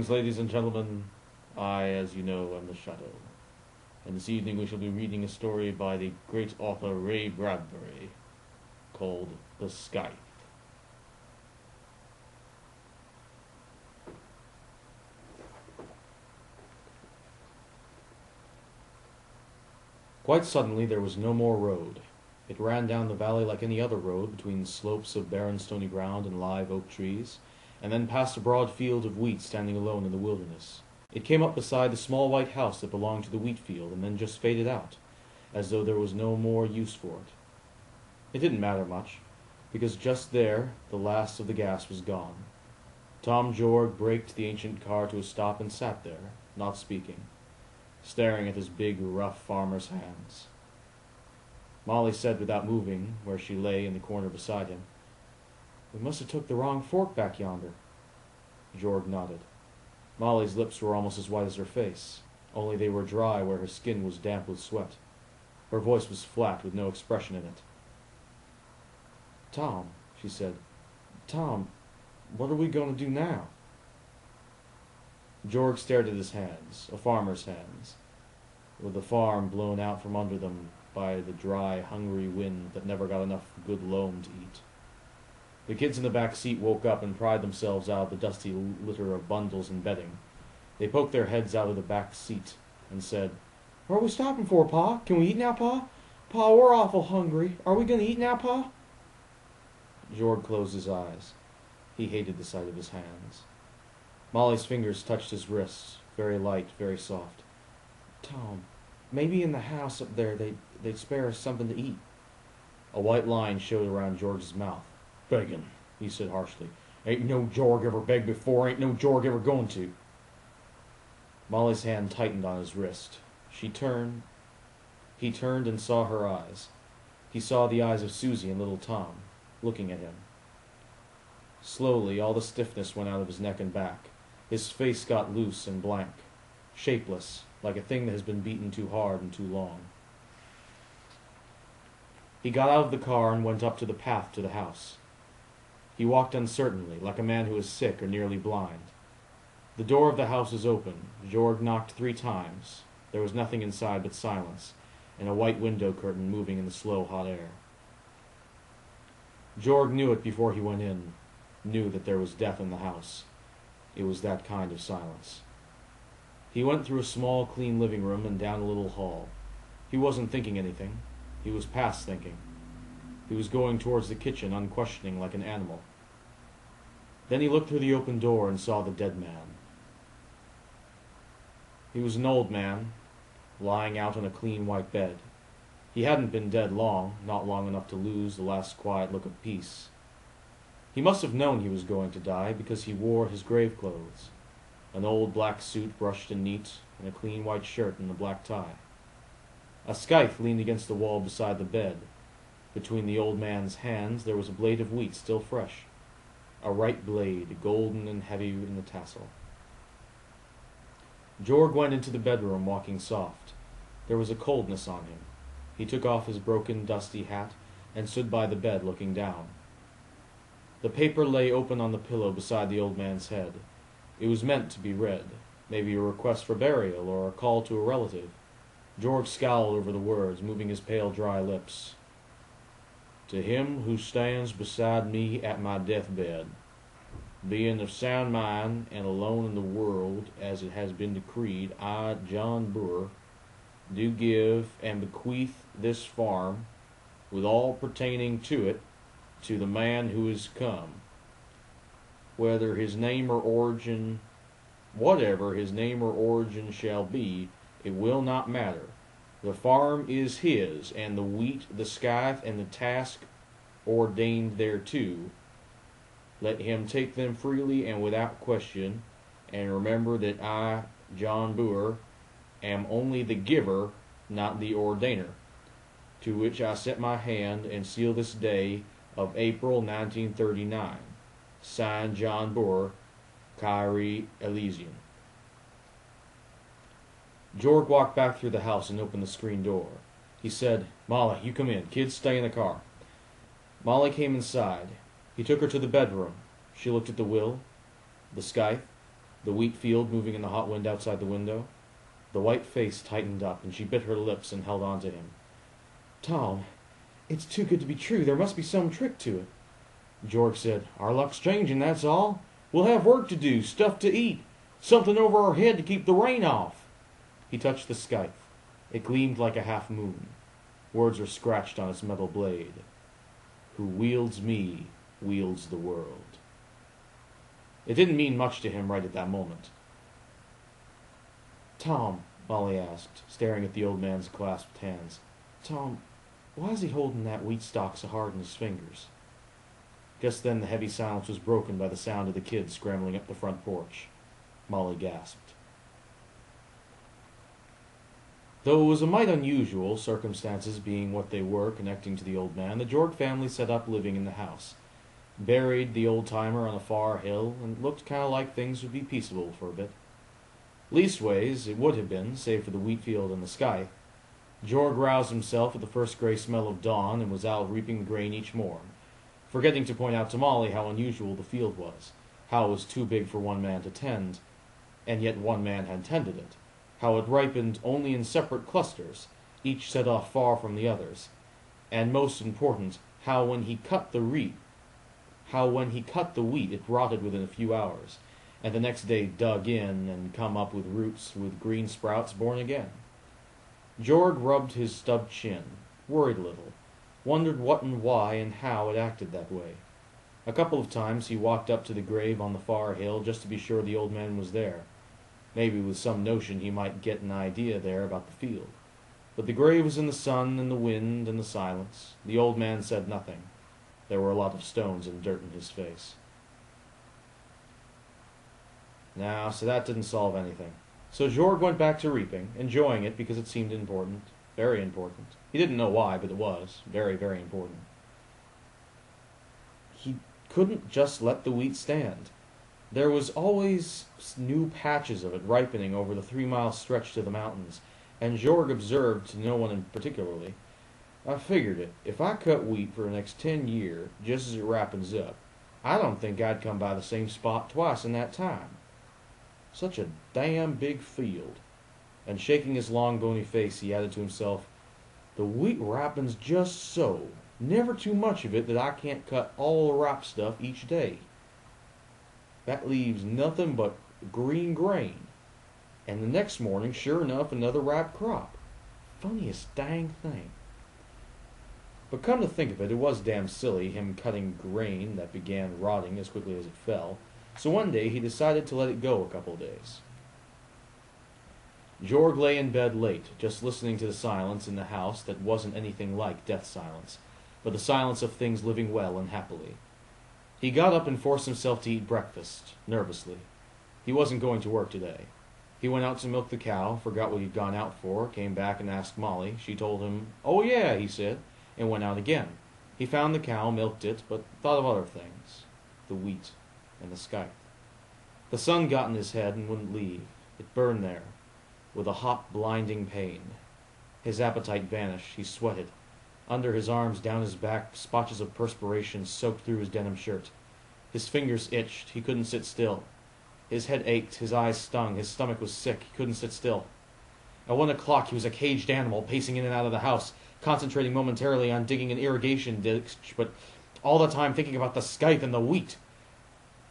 Greetings, ladies and gentlemen. I, as you know, am the Shadow. And this evening we shall be reading a story by the great author Ray Bradbury called The Scythe. Quite suddenly there was no more road. It ran down the valley like any other road, between slopes of barren stony ground and live oak trees, and then past a broad field of wheat standing alone in the wilderness. It came up beside the small white house that belonged to the wheat field, and then just faded out, as though there was no more use for it. It didn't matter much, because just there the last of the gas was gone. Tom Jorg braked the ancient car to a stop and sat there, not speaking, staring at his big, rough farmer's hands. Molly said without moving, where she lay in the corner beside him, "We must have took the wrong fork back yonder." Jorg nodded. Molly's lips were almost as white as her face, only they were dry where her skin was damp with sweat. Her voice was flat, with no expression in it. "Tom," she said, "Tom, what are we going to do now?" Jorg stared at his hands, a farmer's hands, with the farm blown out from under them by the dry, hungry wind that never got enough good loam to eat. The kids in the back seat woke up and pried themselves out of the dusty litter of bundles and bedding. They poked their heads out of the back seat and said, "What are we stopping for, Pa? Can we eat now, Pa? Pa, we're awful hungry. Are we going to eat now, Pa?" Jorg closed his eyes. He hated the sight of his hands. Molly's fingers touched his wrists, very light, very soft. "Tom, maybe in the house up there they'd spare us something to eat." A white line showed around George's mouth. "Begging," he said harshly. "Ain't no Jorg ever begged before, ain't no Jorg ever going to." Molly's hand tightened on his wrist. He turned and saw her eyes. He saw the eyes of Susie and little Tom, looking at him. Slowly, all the stiffness went out of his neck and back. His face got loose and blank, shapeless, like a thing that has been beaten too hard and too long. He got out of the car and went up to the path to the house. He walked uncertainly, like a man who is sick or nearly blind. The door of the house was open. Jorg knocked 3 times. There was nothing inside but silence, and a white window curtain moving in the slow, hot air. Jorg knew it before he went in, knew that there was death in the house. It was that kind of silence. He went through a small, clean living room and down a little hall. He wasn't thinking anything. He was past thinking. He was going towards the kitchen, unquestioning, like an animal. Then he looked through the open door and saw the dead man. He was an old man, lying out on a clean white bed. He hadn't been dead long, not long enough to lose the last quiet look of peace. He must have known he was going to die, because he wore his grave clothes, an old black suit brushed and neat, and a clean white shirt and a black tie. A scythe leaned against the wall beside the bed. Between the old man's hands there was a blade of wheat still fresh, a right blade, golden and heavy in the tassel. Jorg went into the bedroom, walking soft. There was a coldness on him. He took off his broken, dusty hat and stood by the bed, looking down. The paper lay open on the pillow beside the old man's head. It was meant to be read, maybe a request for burial or a call to a relative. Jorg scowled over the words, moving his pale, dry lips. "To him who stands beside me at my deathbed, being of sound mind and alone in the world, as it has been decreed, I, John Brewer, do give and bequeath this farm, with all pertaining to it, to the man who is come. Whatever his name or origin shall be, it will not matter. The farm is his, and the wheat, the scythe, and the task ordained thereto. Let him take them freely and without question, and remember that I, John Brewer, am only the giver, not the ordainer, to which I set my hand and seal this day of April 1939. Signed, John Brewer, Kyrie Elysian." Jorg walked back through the house and opened the screen door. He said, "Molly, you come in. Kids, stay in the car." Molly came inside. He took her to the bedroom. She looked at the will, the scythe, the wheat field moving in the hot wind outside the window. The white face tightened up, and she bit her lips and held on to him. "Tom, it's too good to be true. There must be some trick to it." George said, "Our luck's changing, that's all. We'll have work to do, stuff to eat, something over our head to keep the rain off." He touched the scythe. It gleamed like a half moon. Words were scratched on its metal blade. "Who wields me, wields the world." It didn't mean much to him right at that moment. "Tom," Molly asked, staring at the old man's clasped hands. "Tom, why is he holding that wheat stalk so hard in his fingers?" Just then the heavy silence was broken by the sound of the kids scrambling up the front porch. Molly gasped. Though it was a mite unusual, circumstances being what they were connecting to the old man, the Jorg family set up living in the house. Buried the old-timer on a far hill, and looked kind of like things would be peaceable for a bit. Leastways, it would have been, save for the wheat field and the scythe. Jorg roused himself at the first grey smell of dawn and was out reaping the grain each morn, forgetting to point out to Molly how unusual the field was, how it was too big for one man to tend, and yet one man had tended it, how it ripened only in separate clusters, each set off far from the others, and most important, how when he cut the wheat it rotted within a few hours, and the next day dug in and come up with roots with green sprouts born again. Jorg rubbed his stubbed chin, worried a little, wondered what and why and how it acted that way. A couple of times he walked up to the grave on the far hill just to be sure the old man was there, maybe with some notion he might get an idea there about the field. But the grave was in the sun and the wind and the silence. The old man said nothing. There were a lot of stones and dirt in his face. Now, so that didn't solve anything. So Jorg went back to reaping, enjoying it because it seemed important, very important. He didn't know why, but it was very, very important. He couldn't just let the wheat stand. There was always new patches of it ripening over the 3-mile stretch to the mountains, and Jorg observed to no one in particularly, "I figured it. If I cut wheat for the next 10 years, just as it ripens up, I don't think I'd come by the same spot twice in that time. Such a damn big field." And shaking his long bony face, he added to himself, "The wheat ripens just so, never too much of it that I can't cut all the ripe stuff each day. That leaves nothing but green grain. And the next morning, sure enough, another ripe crop. Funniest dang thing." But come to think of it, it was damn silly, him cutting grain that began rotting as quickly as it fell. So one day he decided to let it go a couple of days. Jorg lay in bed late, just listening to the silence in the house that wasn't anything like death silence, but the silence of things living well and happily. He got up and forced himself to eat breakfast, nervously. He wasn't going to work today. He went out to milk the cow, forgot what he'd gone out for, came back and asked Molly. She told him, "Oh yeah," he said, and went out again. He found the cow, milked it, but thought of other things, the wheat and the scythe. The sun got in his head and wouldn't leave. It burned there, with a hot, blinding pain. His appetite vanished. He sweated. Under his arms, down his back, spotches of perspiration soaked through his denim shirt. His fingers itched. He couldn't sit still. His head ached. His eyes stung. His stomach was sick. He couldn't sit still. At 1 o'clock, he was a caged animal, pacing in and out of the house, concentrating momentarily on digging an irrigation ditch, but all the time thinking about the scythe and the wheat.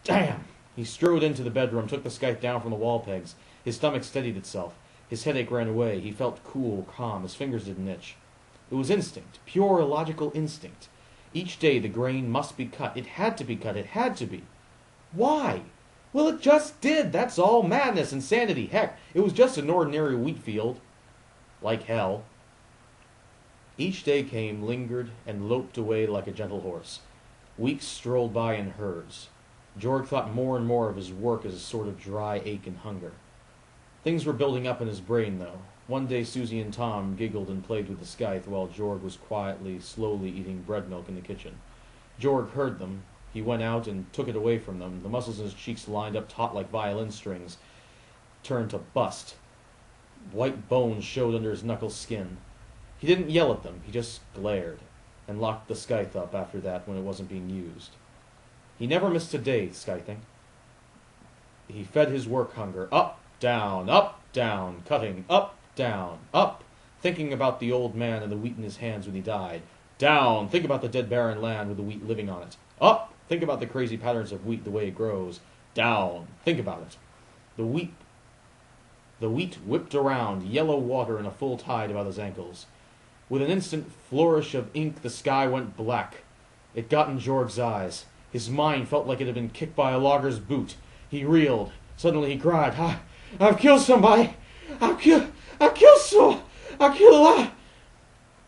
Damn! He strode into the bedroom, took the scythe down from the wall pegs. His stomach steadied itself. His headache ran away. He felt cool, calm. His fingers didn't itch. It was instinct, pure illogical instinct. Each day the grain must be cut. It had to be cut. It had to be. Why? Well, it just did. That's all. Madness, insanity. Heck, it was just an ordinary wheat field. Like hell. Each day came, lingered, and loped away like a gentle horse. Weeks strolled by in herds. Jorg thought more and more of his work as a sort of dry ache and hunger. Things were building up in his brain, though. One day Susie and Tom giggled and played with the scythe while Jorg was quietly, slowly eating bread milk in the kitchen. Jorg heard them. He went out and took it away from them. The muscles in his cheeks lined up taut like violin strings, turned to bust. White bones showed under his knuckle skin. He didn't yell at them. He just glared, and locked the scythe up after that when it wasn't being used. He never missed a day scything. He fed his work hunger. Up, down, cutting, up, down, thinking about the old man and the wheat in his hands when he died. Down, think about the dead barren land with the wheat living on it. Up, think about the crazy patterns of wheat, the way it grows. Down, think about it. The wheat whipped around, yellow water in a full tide about his ankles. With an instant flourish of ink, the sky went black. It got in Jorg's eyes. His mind felt like it had been kicked by a logger's boot. He reeled. Suddenly he cried, I've killed somebody! I've killed a lot!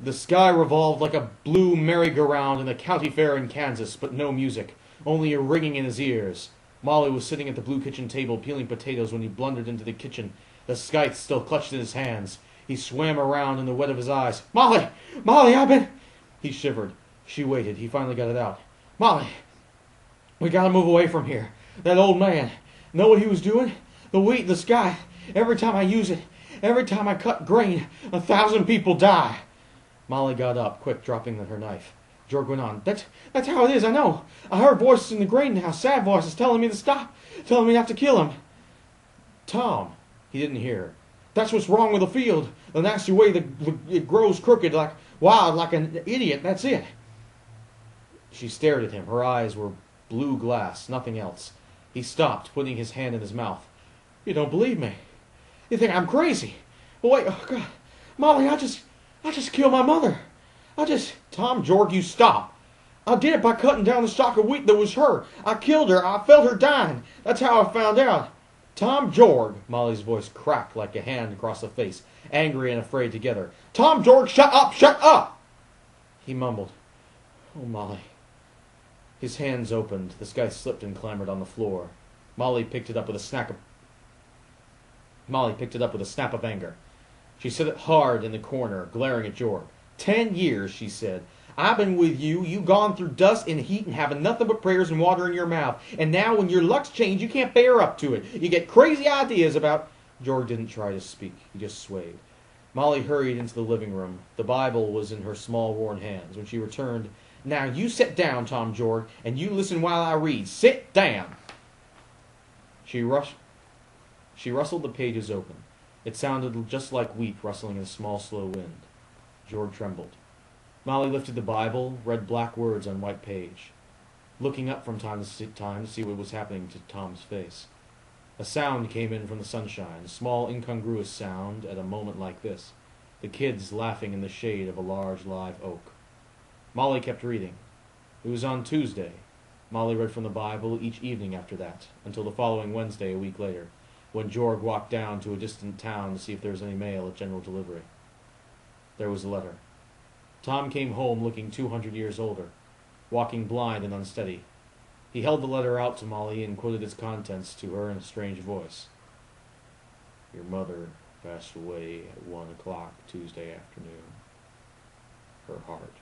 The sky revolved like a blue merry-go-round in a county fair in Kansas, but no music, only a ringing in his ears. Molly was sitting at the blue kitchen table peeling potatoes when he blundered into the kitchen, the scythe still clutched in his hands. He swam around in the wet of his eyes. Molly, I've been... He shivered. She waited. He finally got it out. Molly, we gotta move away from here. That old man. Know what he was doing? The wheat, the sky. Every time I use it, every time I cut grain, 1,000 people die. Molly got up, quick, dropping her knife. Jorg went on. That's how it is, I know. I heard voices in the grain house, sad voices telling me to stop, telling me not to kill him. Tom. He didn't hear. That's what's wrong with the field. The nasty way it grows crooked, like wild, like an idiot. That's it. She stared at him. Her eyes were blue glass, nothing else. He stopped, putting his hand in his mouth. You don't believe me. You think I'm crazy. Well, wait, oh God. Molly, I just killed my mother. Tom, Jorg, you stop. I did it by cutting down the stalk of wheat that was her. I killed her. I felt her dying. That's how I found out. Tom, Jorg. Molly's voice cracked like a hand across the face, angry and afraid together. Tom, Jorg, shut up, shut up! He mumbled. Oh, Molly. His hands opened. The sky slipped and clambered on the floor. Molly picked it up with a snap of anger. She set it hard in the corner, glaring at Jorg. 10 years, she said. I've been with you. You gone through dust and heat and having nothing but prayers and water in your mouth. And now when your luck's changed, you can't bear up to it. You get crazy ideas about... Jorg didn't try to speak. He just swayed. Molly hurried into the living room. The Bible was in her small, worn hands. When she returned, Now you sit down, Tom Jorg, and you listen while I read. Sit down! She rustled the pages open. It sounded just like wheat rustling in a small, slow wind. Jorg trembled. Molly lifted the Bible, read black words on white page, looking up from time to see what was happening to Tom's face. A sound came in from the sunshine, a small, incongruous sound at a moment like this. The kids laughing in the shade of a large live oak. Molly kept reading. It was on Tuesday. Molly read from the Bible each evening after that, until the following Wednesday a week later, when Jorg walked down to a distant town to see if there was any mail at general delivery. There was a letter. Tom came home looking 200 years older, walking blind and unsteady. He held the letter out to Molly and quoted its contents to her in a strange voice. Your mother passed away at 1 o'clock Tuesday afternoon. Her heart.